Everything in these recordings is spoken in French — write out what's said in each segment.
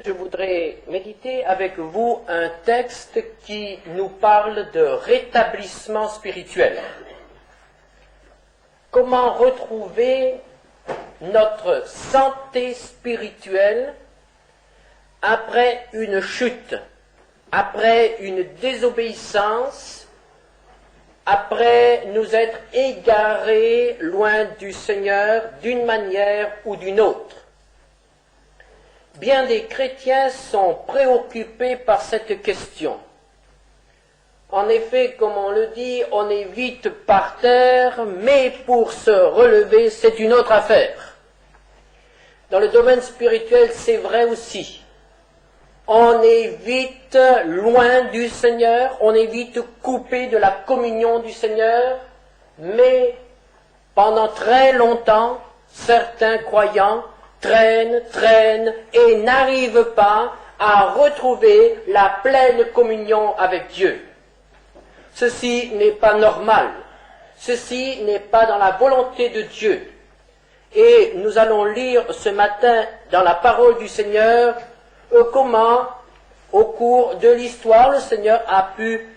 Je voudrais méditer avec vous un texte qui nous parle de rétablissement spirituel. Comment retrouver notre santé spirituelle après une chute, après une désobéissance, après nous être égarés loin du Seigneur d'une manière ou d'une autre. Bien des chrétiens sont préoccupés par cette question. En effet, comme on le dit, on est vite par terre, mais pour se relever, c'est une autre affaire. Dans le domaine spirituel, c'est vrai aussi. On est vite loin du Seigneur, on est vite coupé de la communion du Seigneur, mais pendant très longtemps, certains croyants traînent et n'arrivent pas à retrouver la pleine communion avec Dieu. Ceci n'est pas normal, ceci n'est pas dans la volonté de Dieu. Et nous allons lire ce matin dans la parole du Seigneur comment, au cours de l'histoire, le Seigneur a pu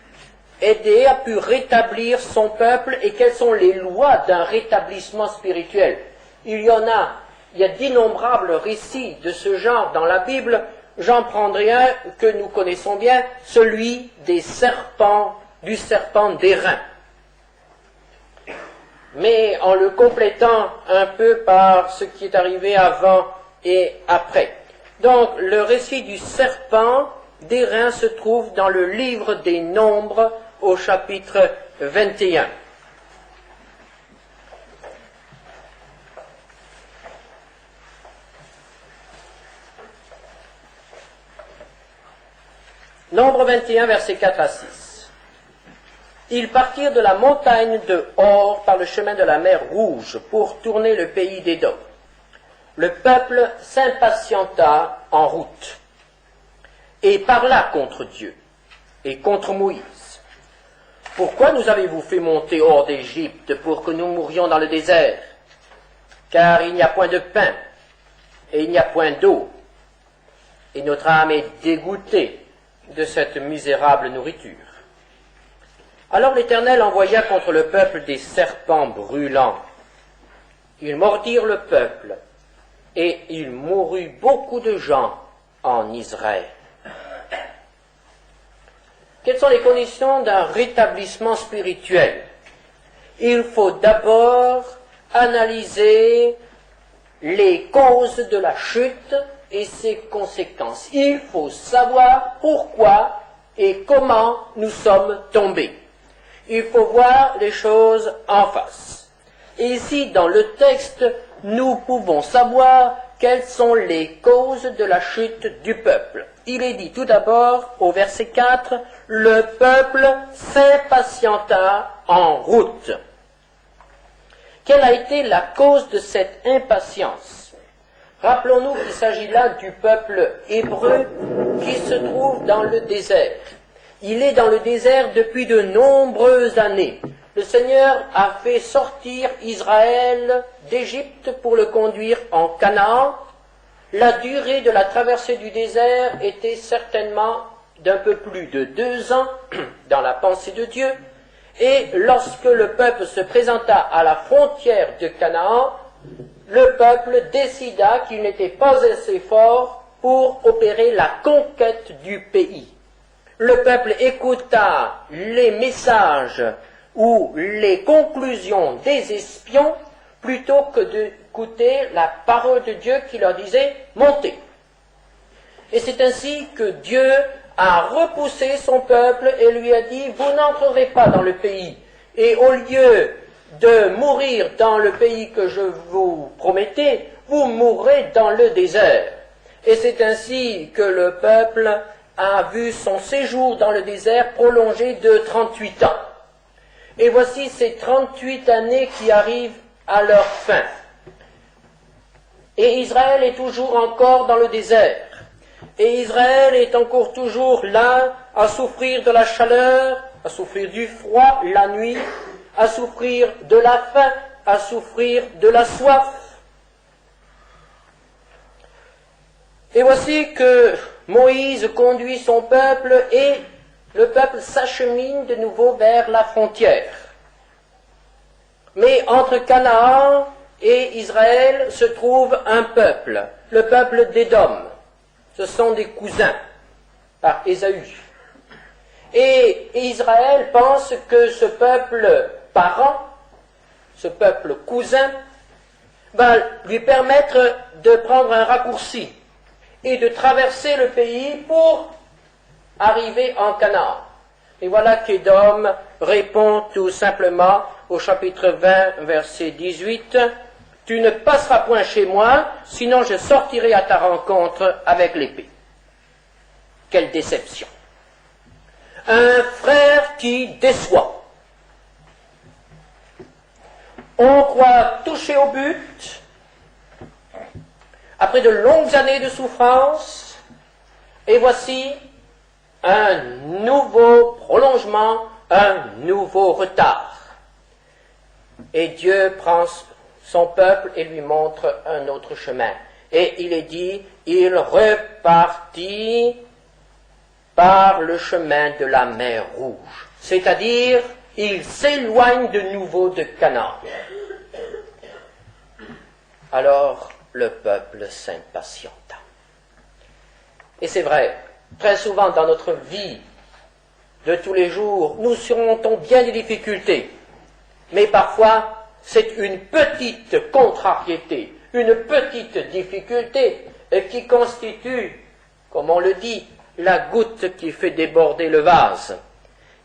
aider, a pu rétablir son peuple et quelles sont les lois d'un rétablissement spirituel. Il y a d'innombrables récits de ce genre dans la Bible. J'en prendrai un que nous connaissons bien, celui du serpent d'airain. Mais en le complétant un peu par ce qui est arrivé avant et après. Donc, le récit du serpent d'airain se trouve dans le livre des Nombres au chapitre 21. Nombre 21, versets 4 à 6. Ils partirent de la montagne de Hor par le chemin de la mer Rouge pour tourner le pays d'Édom. Le peuple s'impatienta en route et parla contre Dieu et contre Moïse. « Pourquoi nous avez-vous fait monter hors d'Égypte pour que nous mourions dans le désert? Car il n'y a point de pain et il n'y a point d'eau, et notre âme est dégoûtée de cette misérable nourriture. » Alors l'Éternel envoya contre le peuple des serpents brûlants. Ils mordirent le peuple, et il mourut beaucoup de gens en Israël. Quelles sont les conditions d'un rétablissement spirituel? Il faut d'abord analyser les causes de la chute et ses conséquences. Il faut savoir pourquoi et comment nous sommes tombés. Il faut voir les choses en face. Et ici, dans le texte, nous pouvons savoir quelles sont les causes de la chute du peuple. Il est dit tout d'abord, au verset 4, « Le peuple s'impatienta en route ». Quelle a été la cause de cette impatience? Rappelons-nous qu'il s'agit là du peuple hébreu qui se trouve dans le désert. Il est dans le désert depuis de nombreuses années. Le Seigneur a fait sortir Israël d'Égypte pour le conduire en Canaan. La durée de la traversée du désert était certainement d'un peu plus de 2 ans dans la pensée de Dieu. Et lorsque le peuple se présenta à la frontière de Canaan, le peuple décida qu'il n'était pas assez fort pour opérer la conquête du pays. Le peuple écouta les messages ou les conclusions des espions plutôt que d'écouter la parole de Dieu qui leur disait « montez ». Et c'est ainsi que Dieu a repoussé son peuple et lui a dit « vous n'entrerez pas dans le pays ». Et au lieu de mourir dans le pays que je vous promettais, vous mourrez dans le désert. Et c'est ainsi que le peuple a vu son séjour dans le désert prolongé de 38 ans. Et voici ces 38 années qui arrivent à leur fin. Et Israël est toujours encore dans le désert. Et Israël est encore toujours là à souffrir de la chaleur, à souffrir du froid la nuit, à souffrir de la faim, à souffrir de la soif. Et voici que Moïse conduit son peuple et le peuple s'achemine de nouveau vers la frontière. Mais entre Canaan et Israël se trouve un peuple, le peuple d'Édom. Ce sont des cousins par Ésaü. Et Israël pense que ce peuple parent, ce peuple cousin, va lui permettre de prendre un raccourci et de traverser le pays pour arriver en Canaan. Et voilà qu'Édom répond tout simplement au chapitre 20, verset 18, « Tu ne passeras point chez moi, sinon je sortirai à ta rencontre avec l'épée. » Quelle déception! Un frère qui déçoit. On croit toucher au but, après de longues années de souffrance, et voici un nouveau prolongement, un nouveau retard. Et Dieu prend son peuple et lui montre un autre chemin. Et il est dit, il repartit par le chemin de la mer Rouge. C'est-à-dire, il s'éloigne de nouveau de Canaan. Alors, le peuple s'impatienta. Et c'est vrai, très souvent dans notre vie de tous les jours, nous surmontons bien des difficultés. Mais parfois, c'est une petite contrariété, une petite difficulté qui constitue, comme on le dit, la goutte qui fait déborder le vase.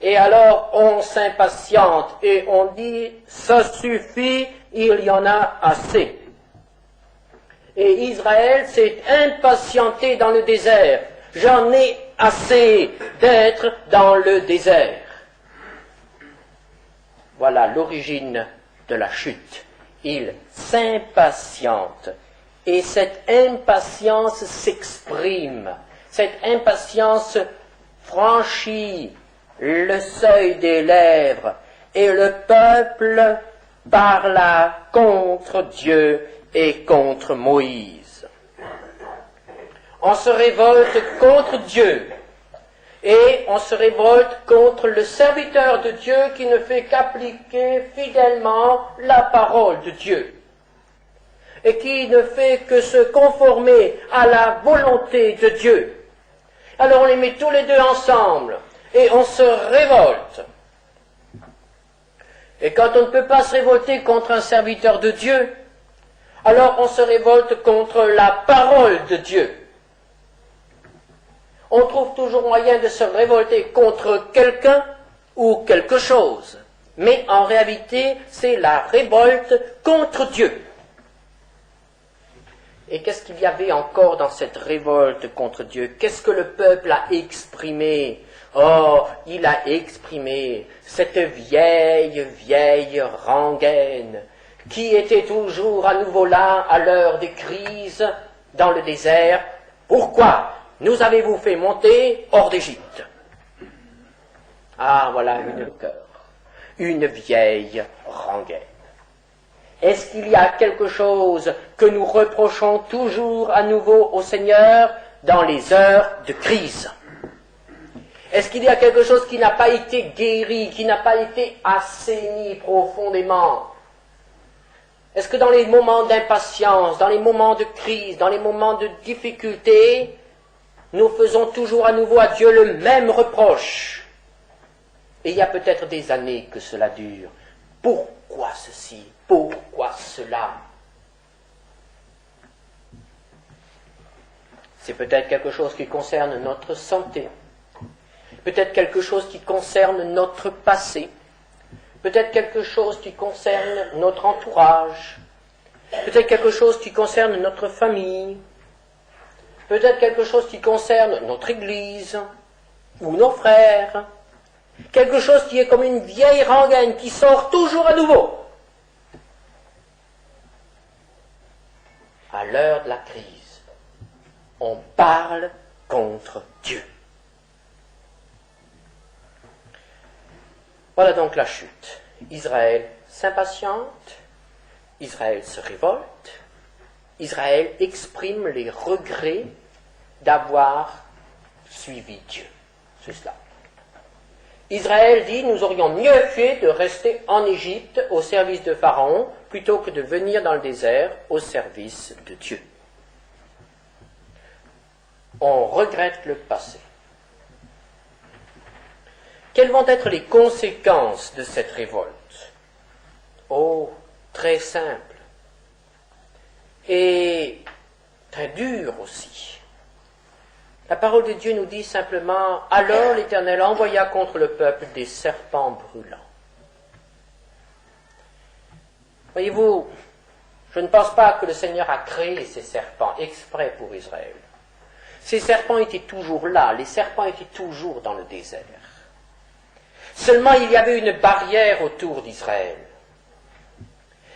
Et alors on s'impatiente et on dit, ça suffit, il y en a assez. Et Israël s'est impatienté dans le désert. J'en ai assez d'être dans le désert. Voilà l'origine de la chute. Il s'impatiente. Et cette impatience s'exprime. Cette impatience franchit le seuil des lèvres. Et le peuple parla contre Dieu et contre Moïse. On se révolte contre Dieu. Et on se révolte contre le serviteur de Dieu qui ne fait qu'appliquer fidèlement la parole de Dieu. Et qui ne fait que se conformer à la volonté de Dieu. Alors on les met tous les deux ensemble et on se révolte. Et quand on ne peut pas se révolter contre un serviteur de Dieu, alors on se révolte contre la parole de Dieu. On trouve toujours moyen de se révolter contre quelqu'un ou quelque chose. Mais en réalité, c'est la révolte contre Dieu. Et qu'est-ce qu'il y avait encore dans cette révolte contre Dieu? Qu'est-ce que le peuple a exprimé? Oh, il a exprimé cette vieille rengaine qui était toujours à nouveau là à l'heure des crises dans le désert. Pourquoi nous avez-vous fait monter hors d'Égypte? Ah, voilà une vieille rengaine. Est-ce qu'il y a quelque chose que nous reprochons toujours à nouveau au Seigneur dans les heures de crise? Est-ce qu'il y a quelque chose qui n'a pas été guéri, qui n'a pas été assaini profondément? Est-ce que dans les moments d'impatience, dans les moments de crise, dans les moments de difficulté, nous faisons toujours à nouveau à Dieu le même reproche? Et il y a peut-être des années que cela dure. Pourquoi ceci? Pourquoi cela? C'est peut-être quelque chose qui concerne notre santé, peut-être quelque chose qui concerne notre passé, peut-être quelque chose qui concerne notre entourage, peut-être quelque chose qui concerne notre famille, peut-être quelque chose qui concerne notre Église ou nos frères, quelque chose qui est comme une vieille rengaine qui sort toujours à nouveau. À l'heure de la crise, on parle contre Dieu. Voilà donc la chute. Israël s'impatiente, Israël se révolte, Israël exprime les regrets d'avoir suivi Dieu. C'est cela. Israël dit, nous aurions mieux fait de rester en Égypte au service de Pharaon plutôt que de venir dans le désert au service de Dieu. On regrette le passé. Quelles vont être les conséquences de cette révolte? Oh, très simple. Et très dur aussi. La parole de Dieu nous dit simplement, alors l'Éternel envoya contre le peuple des serpents brûlants. Voyez-vous, je ne pense pas que le Seigneur a créé ces serpents exprès pour Israël. Ces serpents étaient toujours là, les serpents étaient toujours dans le désert. Seulement il y avait une barrière autour d'Israël.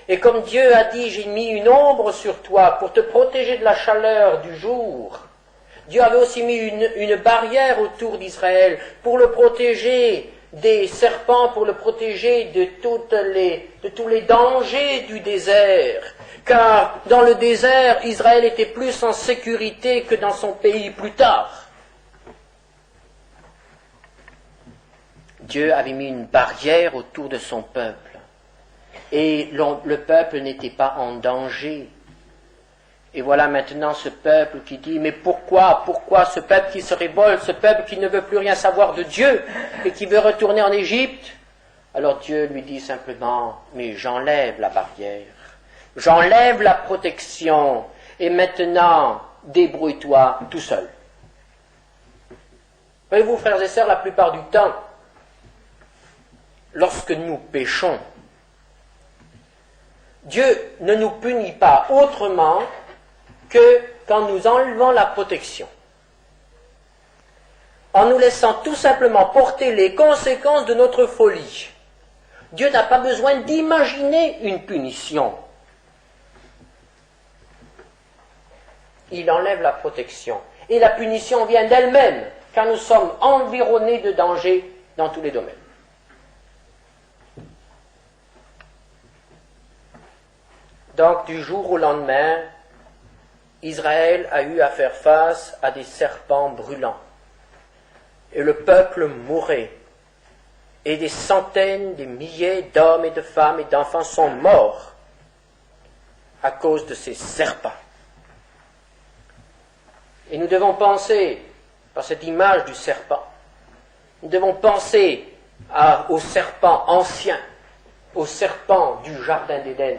Et comme Dieu a dit, j'ai mis une ombre sur toi pour te protéger de la chaleur du jour, Dieu avait aussi mis une barrière autour d'Israël pour le protéger des serpents, pour le protéger de tous les dangers du désert. Car dans le désert, Israël était plus en sécurité que dans son pays plus tard. Dieu avait mis une barrière autour de son peuple. Et le peuple n'était pas en danger. Et voilà maintenant ce peuple qui dit, mais pourquoi ce peuple qui se révolte, ce peuple qui ne veut plus rien savoir de Dieu et qui veut retourner en Égypte? Alors Dieu lui dit simplement, mais j'enlève la barrière, j'enlève la protection et maintenant débrouille-toi tout seul. Voyez-vous, frères et sœurs, la plupart du temps, lorsque nous péchons, Dieu ne nous punit pas autrement que quand nous enlevons la protection, en nous laissant tout simplement porter les conséquences de notre folie. Dieu n'a pas besoin d'imaginer une punition. Il enlève la protection. Et la punition vient d'elle-même, car nous sommes environnés de dangers dans tous les domaines. Donc, du jour au lendemain, Israël a eu à faire face à des serpents brûlants. Et le peuple mourait. Et des centaines, des milliers d'hommes et de femmes et d'enfants sont morts à cause de ces serpents. Et nous devons penser, par cette image du serpent, nous devons penser au serpent ancien, au serpent du jardin d'Éden.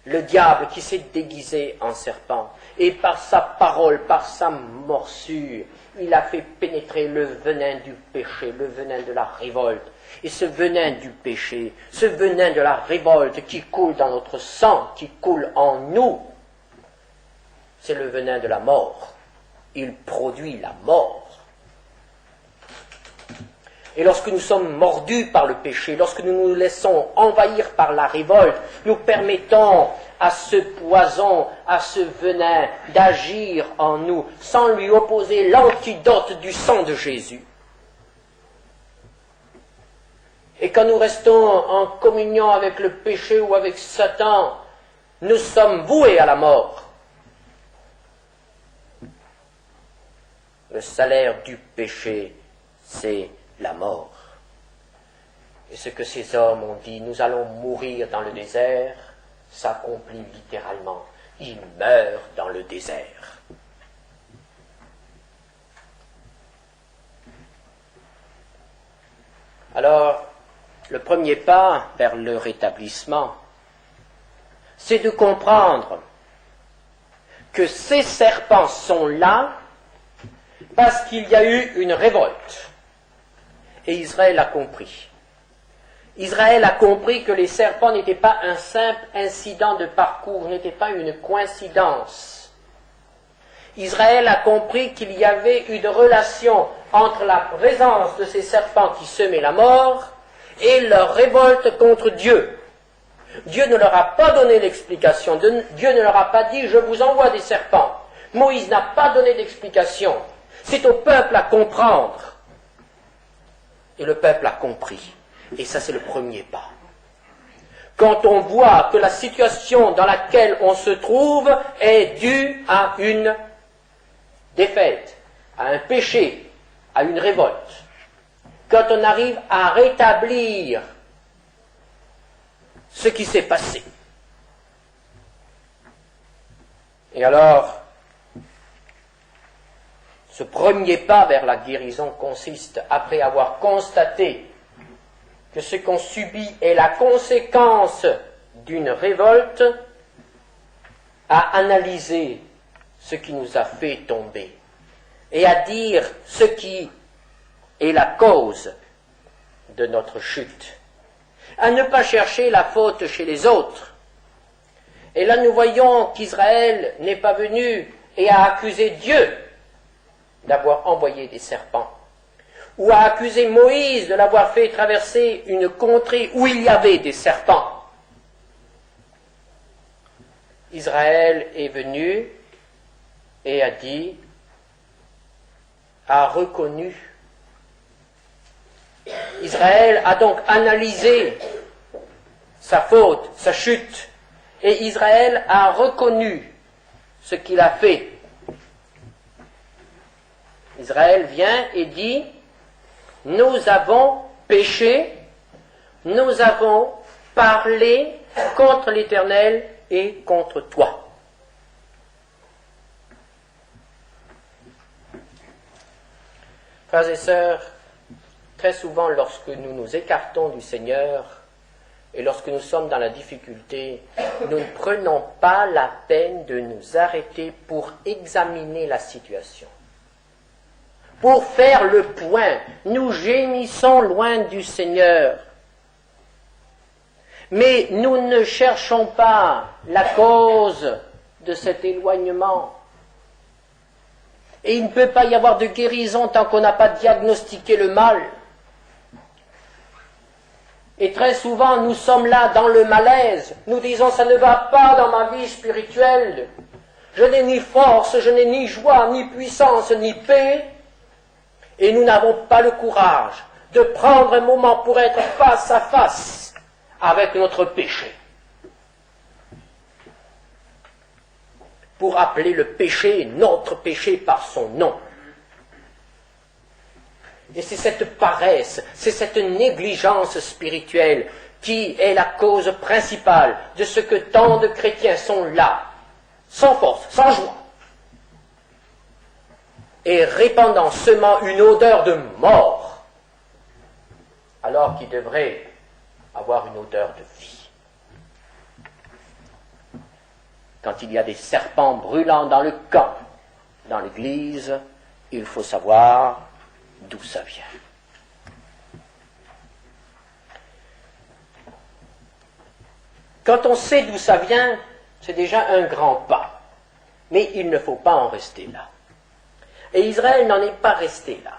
Le diable qui s'est déguisé en serpent, et par sa parole, par sa morsure, il a fait pénétrer le venin du péché, le venin de la révolte. Et ce venin du péché, ce venin de la révolte qui coule dans notre sang, qui coule en nous, c'est le venin de la mort. Il produit la mort. Et lorsque nous sommes mordus par le péché, lorsque nous nous laissons envahir par la révolte, nous permettons à ce poison, à ce venin d'agir en nous, sans lui opposer l'antidote du sang de Jésus. Et quand nous restons en communion avec le péché ou avec Satan, nous sommes voués à la mort. Le salaire du péché, c'est la mort. Et ce que ces hommes ont dit, nous allons mourir dans le désert, s'accomplit littéralement. Ils meurent dans le désert. Alors, le premier pas vers le rétablissement, c'est de comprendre que ces serpents sont là parce qu'il y a eu une révolte. Et Israël a compris. Israël a compris que les serpents n'étaient pas un simple incident de parcours, n'étaient pas une coïncidence. Israël a compris qu'il y avait une relation entre la présence de ces serpents qui semaient la mort et leur révolte contre Dieu. Dieu ne leur a pas donné l'explication. Dieu ne leur a pas dit « je vous envoie des serpents ». Moïse n'a pas donné d'explication. C'est au peuple à comprendre. Et le peuple a compris. Et ça, c'est le premier pas. Quand on voit que la situation dans laquelle on se trouve est due à une défaite, à un péché, à une révolte, quand on arrive à rétablir ce qui s'est passé. Et alors, ce premier pas vers la guérison consiste, après avoir constaté que ce qu'on subit est la conséquence d'une révolte, à analyser ce qui nous a fait tomber et à dire ce qui est la cause de notre chute, à ne pas chercher la faute chez les autres. Et là nous voyons qu'Israël n'est pas venu et a accusé Dieu d'avoir envoyé des serpents, ou a accusé Moïse de l'avoir fait traverser une contrée où il y avait des serpents. Israël est venu et a dit, a reconnu. Israël a donc analysé sa faute, sa chute, et Israël a reconnu ce qu'il a fait. Israël vient et dit, nous avons péché, nous avons parlé contre l'Éternel et contre toi. Frères et sœurs, très souvent lorsque nous nous écartons du Seigneur et lorsque nous sommes dans la difficulté, nous ne prenons pas la peine de nous arrêter pour examiner la situation. Pour faire le point, nous gémissons loin du Seigneur. Mais nous ne cherchons pas la cause de cet éloignement. Et il ne peut pas y avoir de guérison tant qu'on n'a pas diagnostiqué le mal. Et très souvent, nous sommes là dans le malaise. Nous disons, ça ne va pas dans ma vie spirituelle. Je n'ai ni force, je n'ai ni joie, ni puissance, ni paix. Et nous n'avons pas le courage de prendre un moment pour être face à face avec notre péché. Pour appeler le péché, notre péché par son nom. Et c'est cette paresse, c'est cette négligence spirituelle qui est la cause principale de ce que tant de chrétiens sont là, sans force, sans joie, et répandant, semant une odeur de mort, alors qu'ils devraient avoir une odeur de vie. Quand il y a des serpents brûlants dans le camp, dans l'église, il faut savoir d'où ça vient. Quand on sait d'où ça vient, c'est déjà un grand pas. Mais il ne faut pas en rester là. Et Israël n'en est pas resté là.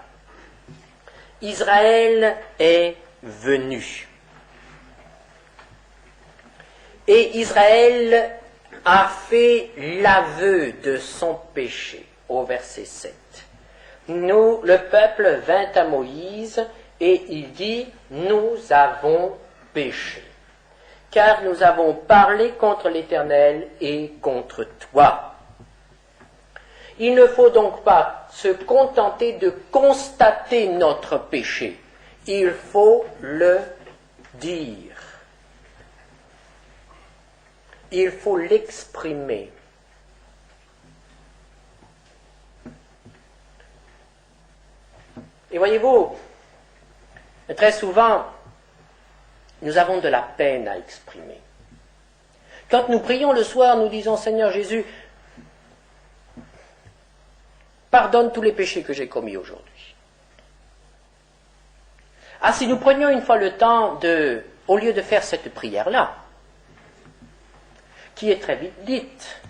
Israël est venu. Et Israël a fait l'aveu de son péché, au verset 7. Nous, le peuple vint à Moïse et il dit, nous avons péché, car nous avons parlé contre l'Éternel et contre toi. Il ne faut donc pas se contenter de constater notre péché, il faut le dire. Il faut l'exprimer. Et voyez-vous, très souvent, nous avons de la peine à exprimer. Quand nous prions le soir, nous disons, Seigneur Jésus, pardonne tous les péchés que j'ai commis aujourd'hui. Ah, si nous prenions une fois le temps de, au lieu de faire cette prière-là, qui est très vite dite,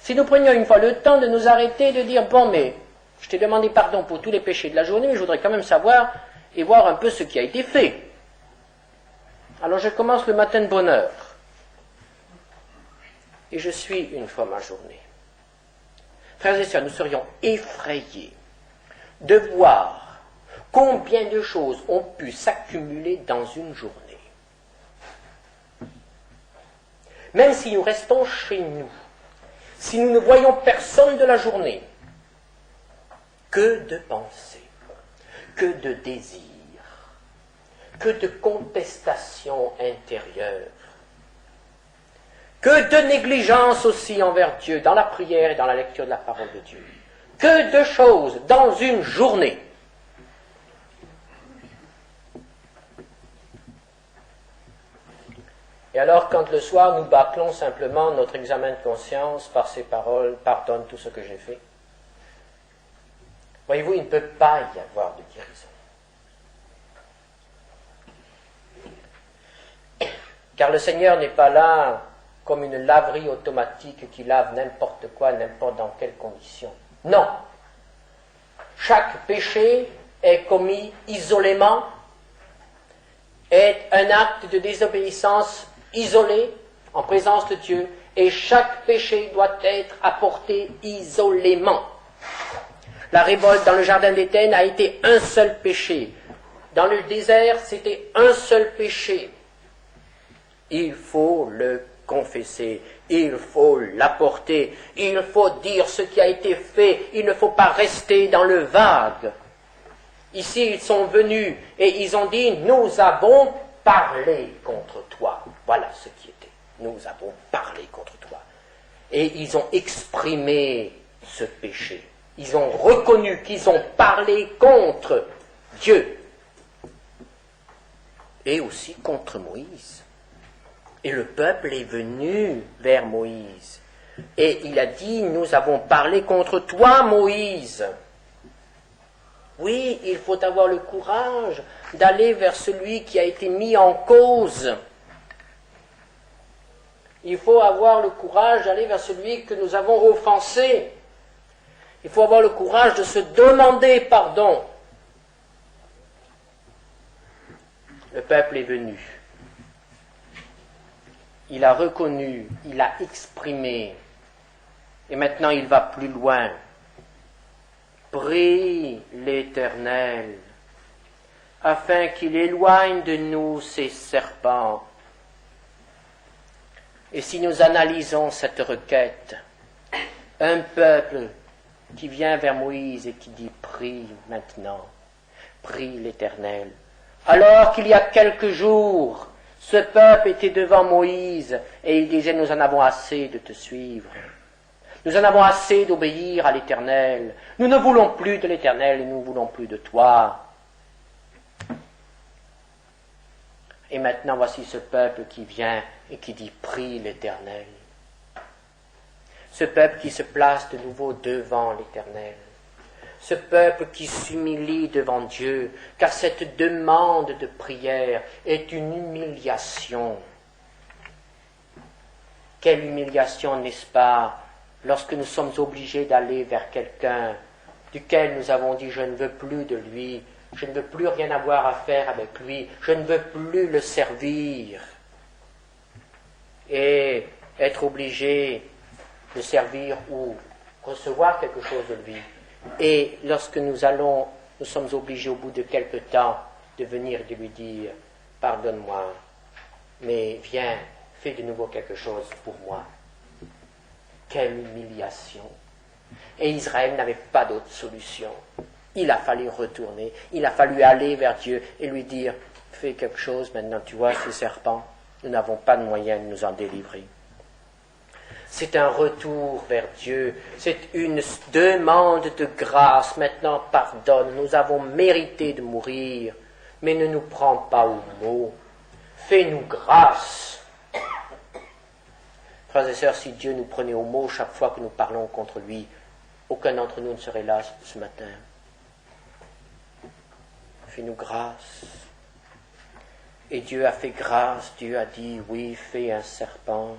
si nous prenions une fois le temps de nous arrêter et de dire, bon, mais je t'ai demandé pardon pour tous les péchés de la journée, mais je voudrais quand même savoir et voir un peu ce qui a été fait. Alors je commence le matin de bonne heure. Et je suis une fois ma journée. Frères et sœurs, nous serions effrayés de voir combien de choses ont pu s'accumuler dans une journée. Même si nous restons chez nous, si nous ne voyons personne de la journée, Que de pensées, que de désirs, que de contestations intérieures, que de négligence aussi envers Dieu dans la prière et dans la lecture de la parole de Dieu. Que de choses dans une journée. Et alors, quand le soir nous bâclons simplement notre examen de conscience par ces paroles, pardonne tout ce que j'ai fait, voyez-vous, il ne peut pas y avoir de guérison. Car le Seigneur n'est pas là comme une laverie automatique qui lave n'importe quoi, n'importe dans quelles conditions. Non. Chaque péché est commis isolément, est un acte de désobéissance isolé en présence de Dieu, et chaque péché doit être apporté isolément. La révolte dans le jardin d'Éden a été un seul péché. Dans le désert, c'était un seul péché. Il faut le confesser, il faut l'apporter, il faut dire ce qui a été fait, il ne faut pas rester dans le vague. Ici, ils sont venus et ils ont dit, nous avons parlé contre toi. Voilà ce qui était. Nous avons parlé contre toi. Et ils ont exprimé ce péché. Ils ont reconnu qu'ils ont parlé contre Dieu. Et aussi contre Moïse. Et le peuple est venu vers Moïse. Et il a dit, nous avons parlé contre toi, Moïse. Oui, il faut avoir le courage d'aller vers celui qui a été mis en cause. Il faut avoir le courage d'aller vers celui que nous avons offensé. Il faut avoir le courage de se demander pardon. Le peuple est venu. Il a reconnu, il a exprimé. Et maintenant il va plus loin. Prie l'Éternel, afin qu'il éloigne de nous ces serpents. Et si nous analysons cette requête, un peuple qui vient vers Moïse et qui dit « Prie maintenant, prie l'Éternel ». Alors qu'il y a quelques jours, ce peuple était devant Moïse et il disait « Nous en avons assez de te suivre. Nous en avons assez d'obéir à l'Éternel. Nous ne voulons plus de l'Éternel et nous ne voulons plus de toi. » Et maintenant, voici ce peuple qui vient et qui dit « Prie l'Éternel ». Ce peuple qui se place de nouveau devant l'Éternel. Ce peuple qui s'humilie devant Dieu, car cette demande de prière est une humiliation. Quelle humiliation, n'est-ce pas, lorsque nous sommes obligés d'aller vers quelqu'un duquel nous avons dit « Je ne veux plus de lui, je ne veux plus rien avoir à faire avec lui, je ne veux plus le servir. » Et être obligé de servir ou recevoir quelque chose de lui. Et lorsque nous sommes obligés au bout de quelque temps de venir et de lui dire « Pardonne-moi, mais viens, fais de nouveau quelque chose pour moi. » Quelle humiliation! Et Israël n'avait pas d'autre solution. Il a fallu retourner, il a fallu aller vers Dieu et lui dire « Fais quelque chose maintenant, tu vois ces serpents, nous n'avons pas de moyen de nous en délivrer. » C'est un retour vers Dieu, c'est une demande de grâce. Maintenant, pardonne, nous avons mérité de mourir, mais ne nous prends pas au mot. Fais-nous grâce. Frères et sœurs, si Dieu nous prenait au mot chaque fois que nous parlons contre lui, aucun d'entre nous ne serait là ce matin. Fais-nous grâce. Et Dieu a fait grâce, Dieu a dit, oui, fais un serpent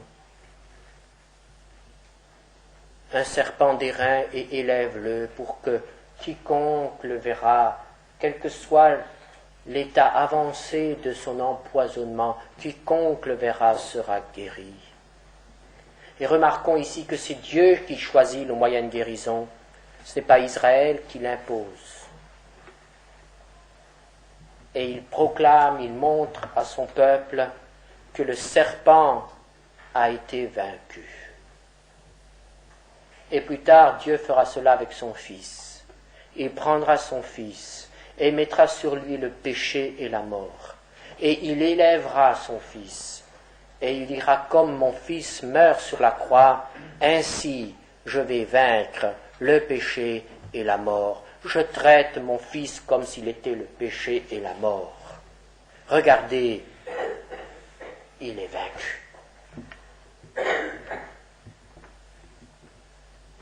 d'airain et élève-le pour que quiconque le verra, quel que soit l'état avancé de son empoisonnement, quiconque le verra sera guéri. Et remarquons ici que c'est Dieu qui choisit le moyen de guérison, ce n'est pas Israël qui l'impose. Et il proclame, il montre à son peuple que le serpent a été vaincu. Et plus tard, Dieu fera cela avec son Fils. il prendra son Fils et mettra sur lui le péché et la mort. Et il élèvera son Fils. Et il dira, comme mon Fils meurt sur la croix, ainsi je vais vaincre le péché et la mort. Je traite mon Fils comme s'il était le péché et la mort. Regardez, il est vaincu.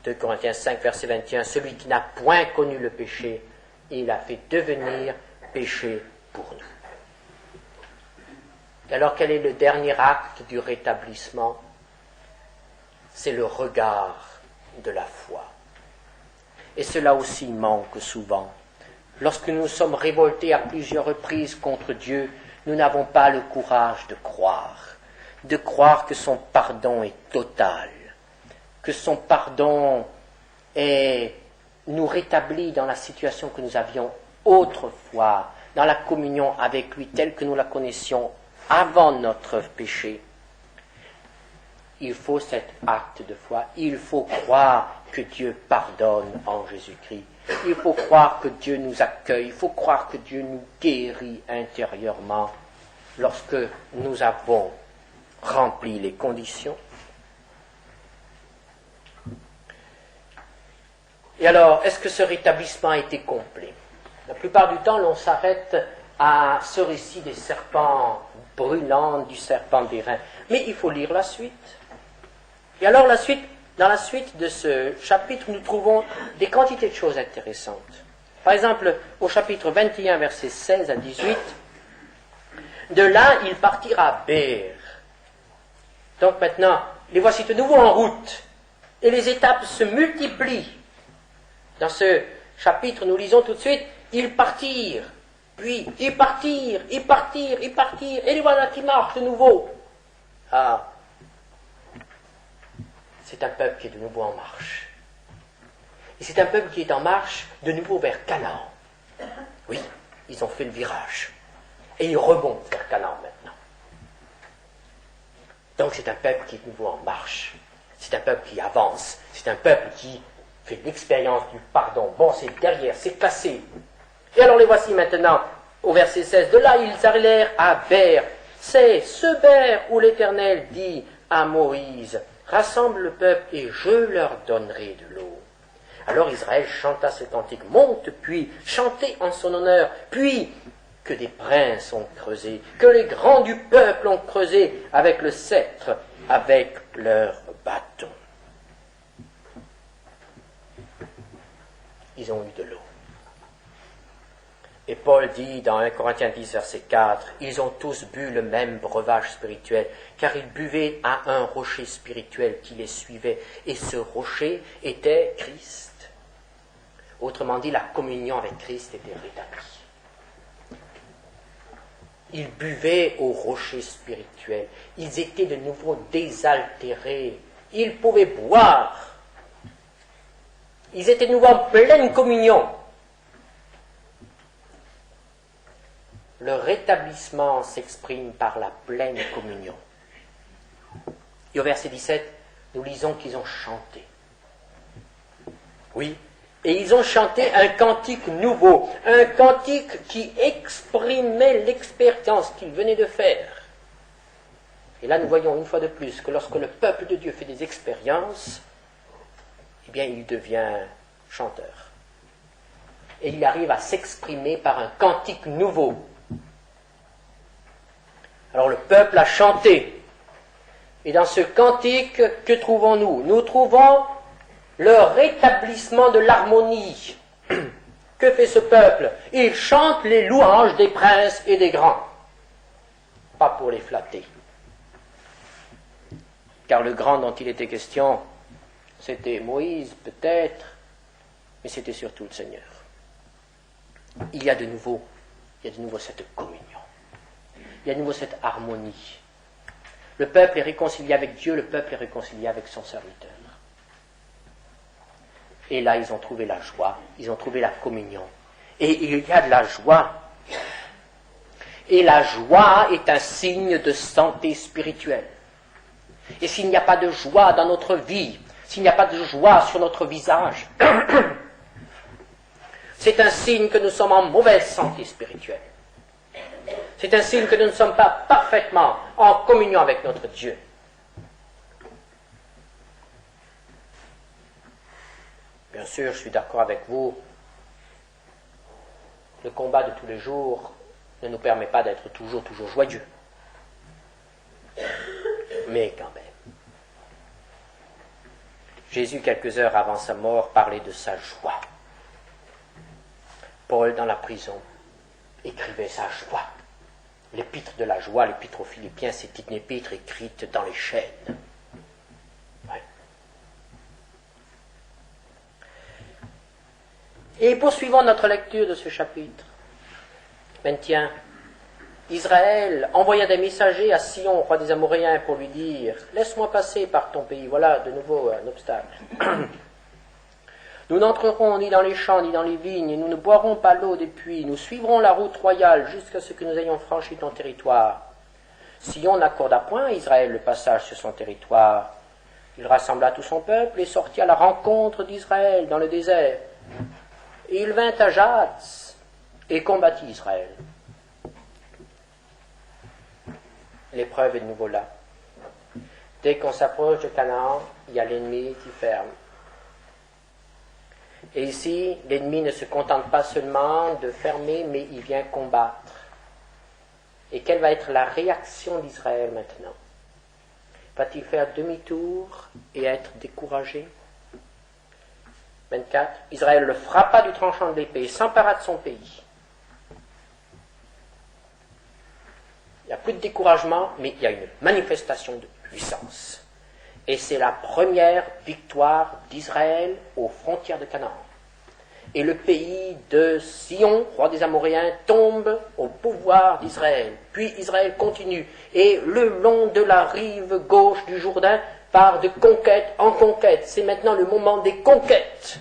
2 Corinthiens 5, verset 21, celui qui n'a point connu le péché, il a fait devenir péché pour nous. Et alors quel est le dernier acte du rétablissement? C'est le regard de la foi. Et cela aussi manque souvent. Lorsque nous sommes révoltés à plusieurs reprises contre Dieu, nous n'avons pas le courage de croire que son pardon est total, que son pardon nous rétablit dans la situation que nous avions autrefois, dans la communion avec lui telle que nous la connaissions avant notre péché. Il faut cet acte de foi, il faut croire que Dieu pardonne en Jésus-Christ, il faut croire que Dieu nous accueille, il faut croire que Dieu nous guérit intérieurement lorsque nous avons rempli les conditions. Et alors, est-ce que ce rétablissement a été complet? La plupart du temps, l'on s'arrête à ce récit des serpents brûlants, du serpent d'airain. Mais il faut lire la suite. Et alors, dans la suite de ce chapitre, nous trouvons des quantités de choses intéressantes. Par exemple, au chapitre 21, versets 16 à 18, de là, il partira à Bér. Donc maintenant, les voici de nouveau en route. Et les étapes se multiplient. Dans ce chapitre, nous lisons tout de suite, ils partirent, puis ils partirent, et les voilà qui marchent de nouveau. Ah, c'est un peuple qui est de nouveau en marche. Et c'est un peuple qui est en marche de nouveau vers Canaan. Oui, ils ont fait le virage. Et ils remontent vers Canaan maintenant. Donc c'est un peuple qui est de nouveau en marche. C'est un peuple qui avance. C'est un peuple qui fait l'expérience du pardon. Bon, c'est derrière, c'est passé. Et alors les voici maintenant au verset 16. De là, ils allèrent à Bér. C'est ce Bér où l'Éternel dit à Moïse, rassemble le peuple et je leur donnerai de l'eau. Alors Israël chanta ce cantique, monte puis, chantez en son honneur, puis que des princes ont creusé, que les grands du peuple ont creusé avec le sceptre, avec leur bâton. Ils ont eu de l'eau. Et Paul dit dans 1 Corinthiens 10, verset 4, ils ont tous bu le même breuvage spirituel, car ils buvaient à un rocher spirituel qui les suivait, et ce rocher était Christ. Autrement dit, la communion avec Christ était rétablie. Ils buvaient au rocher spirituel, ils étaient de nouveau désaltérés, ils pouvaient boire, ils étaient de nouveau en pleine communion. Le rétablissement s'exprime par la pleine communion. Et au verset 17, nous lisons qu'ils ont chanté. Oui, et ils ont chanté un cantique nouveau, un cantique qui exprimait l'expérience qu'ils venaient de faire. Et là, nous voyons une fois de plus que lorsque le peuple de Dieu fait des expériences, eh bien, il devient chanteur. Et il arrive à s'exprimer par un cantique nouveau. Alors le peuple a chanté. Et dans ce cantique, que trouvons-nous? Nous trouvons le rétablissement de l'harmonie. Que fait ce peuple? Il chante les louanges des princes et des grands. Pas pour les flatter. Car le grand dont il était question, c'était Moïse peut-être, mais c'était surtout le Seigneur. Il y a de nouveau cette communion. Il y a de nouveau cette harmonie. Le peuple est réconcilié avec Dieu, le peuple est réconcilié avec son serviteur. Et là, ils ont trouvé la joie, ils ont trouvé la communion. Et il y a de la joie. Et la joie est un signe de santé spirituelle. Et s'il n'y a pas de joie dans notre vie, s'il n'y a pas de joie sur notre visage, c'est un signe que nous sommes en mauvaise santé spirituelle. C'est un signe que nous ne sommes pas parfaitement en communion avec notre Dieu. Bien sûr, je suis d'accord avec vous. Le combat de tous les jours ne nous permet pas d'être toujours joyeux. Mais quand même. Jésus, quelques heures avant sa mort, parlait de sa joie. Paul, dans la prison, écrivait sa joie. L'épître de la joie, l'épître aux Philippiens, c'est une épître écrite dans les chaînes. Ouais. Et poursuivons notre lecture de ce chapitre. Maintien. Israël envoya des messagers à Sion, roi des Amoréens, pour lui dire « Laisse-moi passer par ton pays. » Voilà de nouveau un obstacle. « Nous n'entrerons ni dans les champs ni dans les vignes, et nous ne boirons pas l'eau des puits. Nous suivrons la route royale jusqu'à ce que nous ayons franchi ton territoire. » Sion n'accorda point à Israël le passage sur son territoire. Il rassembla tout son peuple et sortit à la rencontre d'Israël dans le désert. Et il vint à Jahaz et combattit Israël. L'épreuve est de nouveau là. Dès qu'on s'approche de Canaan, il y a l'ennemi qui ferme. Et ici, l'ennemi ne se contente pas seulement de fermer, mais il vient combattre. Et quelle va être la réaction d'Israël maintenant? Va-t-il faire demi-tour et être découragé? 24. Israël le frappa du tranchant de l'épée et s'empara de son pays. Il n'y a plus de découragement, mais il y a une manifestation de puissance. Et c'est la première victoire d'Israël aux frontières de Canaan. Et le pays de Sion, roi des Amoréens, tombe au pouvoir d'Israël. Puis Israël continue. Et le long de la rive gauche du Jourdain, part de conquête en conquête. C'est maintenant le moment des conquêtes.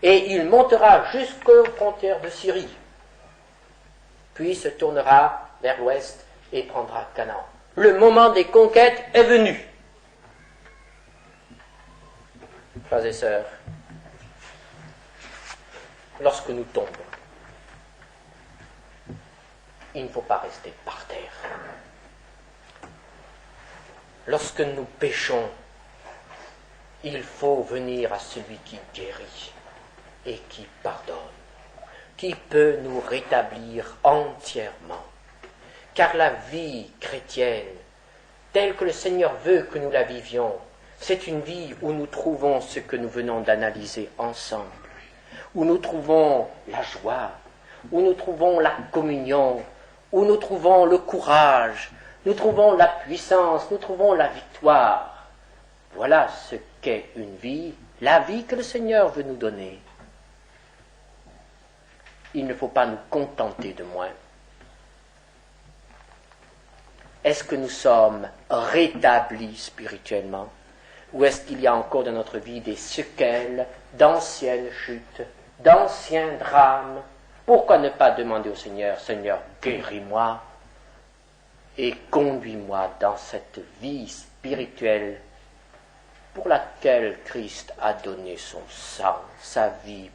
Et il montera jusqu'aux frontières de Syrie. Puis se tournera vers l'ouest et prendra Canaan. Le moment des conquêtes est venu. Frères et sœurs, lorsque nous tombons, il ne faut pas rester par terre. Lorsque nous péchons, il faut venir à celui qui guérit et qui pardonne, qui peut nous rétablir entièrement. Car la vie chrétienne, telle que le Seigneur veut que nous la vivions, c'est une vie où nous trouvons ce que nous venons d'analyser ensemble, où nous trouvons la joie, où nous trouvons la communion, où nous trouvons le courage, nous trouvons la puissance, nous trouvons la victoire. Voilà ce qu'est une vie, la vie que le Seigneur veut nous donner. Il ne faut pas nous contenter de moins. Est-ce que nous sommes rétablis spirituellement? Ou est-ce qu'il y a encore dans notre vie des séquelles d'anciennes chutes, d'anciens drames? Pourquoi ne pas demander au Seigneur, Seigneur, guéris-moi et conduis-moi dans cette vie spirituelle pour laquelle Christ a donné son sang, sa vie